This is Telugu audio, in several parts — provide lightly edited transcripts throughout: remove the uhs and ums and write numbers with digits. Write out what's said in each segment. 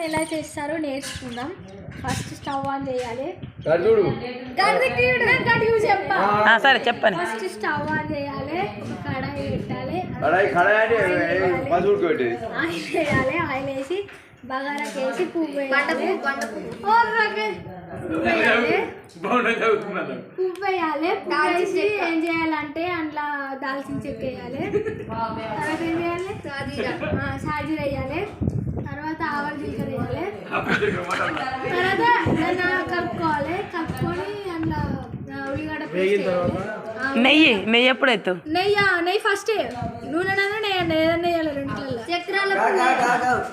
ఎలా చేస్తారో నేర్చుకుందాం. ఫస్ట్ స్టవ్ ఆన్ చేయాలి. సరే చెప్పండి. ఫస్ట్ స్టవ్ ఆన్ చేయాలి, కడాయి పెట్టాలి, ఆయిల్ వేయాలి. ఆయిల్ వేసి బగారాకి వేసి పువ్వు వేయాలి. పువ్వు వేయాలి. ఏం చేయాలంటే అందులో దాల్చిన చెక్క వేయాలి. తర్వాత ఏం చేయాలి, సాజీర వేయాలి. తర్వాత ఆవాలు జీలకర్ర వేయాలి. తర్వాత దాన్ని కలుపుకోవాలి. కలుపుకొని అందులో ఉల్లిగడ్డ నెయ్యి ఎప్పుడు ఎత్తు నెయ్యి ఫస్ట్ నూనె ఏదన్నా వేయాలి. రెంట్లలో చక్రాల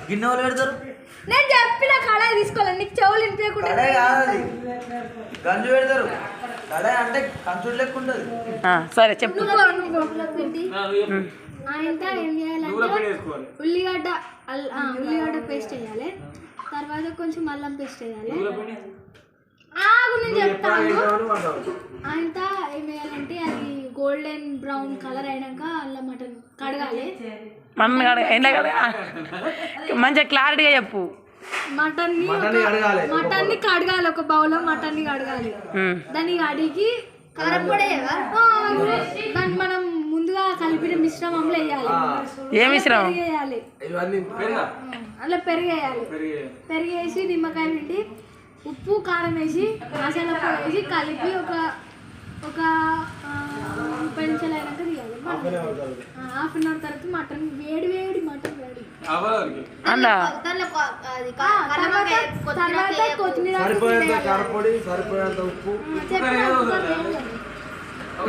గిన్నెలు పెడతారు. నేను చెప్పిన కడాయి తీసుకోవాలి. నీకు చెవులు వినిపించకుండా గంజు పెడతారు. కడాయి అంటే కంచుడు లెక్క ఉంటుంది. సరే చెప్పు. ఆయన ఏం చేయాలంటే ఉల్లిగడ్డ పేస్ట్ వేయాలి. తర్వాత కొంచెం అల్లం పేస్ట్ వేయాలి. నేను చెప్తాను. ఆయనతో ఏం వేయాలంటే అది గోల్డెన్ బ్రౌన్ కలర్ అయినాక అల్లం మటన్ కడగాలి. మంచిగా క్లారిటీగా చెప్పు. మటన్ని కడగాలి. ఒక బౌల్ లో మటన్ని కడగాలి. దాన్ని కడిగి దాన్ని మనం ముందుగా కలిపిన మిశ్రమంలో వేయాలి. ఏ మిశ్రమం వేయాలి? అలా పెరిగేయాలి. పెరిగేసి నిమ్మకాయ పిండి ఉప్పు కారం వేసి మసాలా పొడి వేసి కలిపి ఒక 30 నిమిషాలు అయినాక తీయాలి. హాఫ్ అన్ అవర్ తర్వాత మటన్ వేడి మటన్ రెడీ. తర్వాత కొత్తిమీర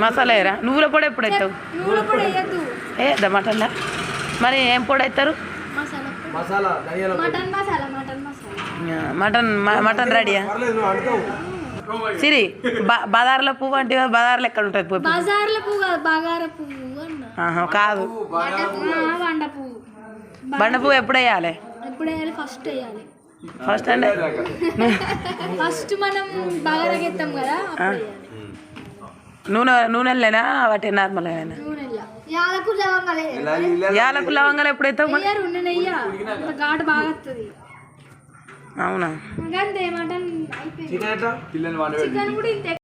మసాలా వేయరా? నువ్వుల పొడి ఎప్పుడు వేస్తావు? నువ్వుల పొడి వేయద్దు. వేయద్దా మటన్లో? మరి ఏం పొడి వేస్తారు? మటన్ రెడీయా? సిరి బజార్ల పువ్వు అంటే బజార్లో ఎక్కడ ఉంటుంది? బజార్ల పువ్వు కాదు, బగార పువ్వు కాదు. బండ పువ్వు. బండ పువ్వు ఎప్పుడు వేయాలి? ఫస్ట్ వేయాలి. ఫస్ట్ అంటే ఫస్ట్ మనం బగారాకి ఎత్తాం కదా, నూనెలేనా వాటి నార్మల్ యాలకు లవంగాలు ఎప్పుడు అవుతావు? ఘాటు బాగా వస్తుంది. అవునా? మటన్ చికెన్ కూడా ఇంతే.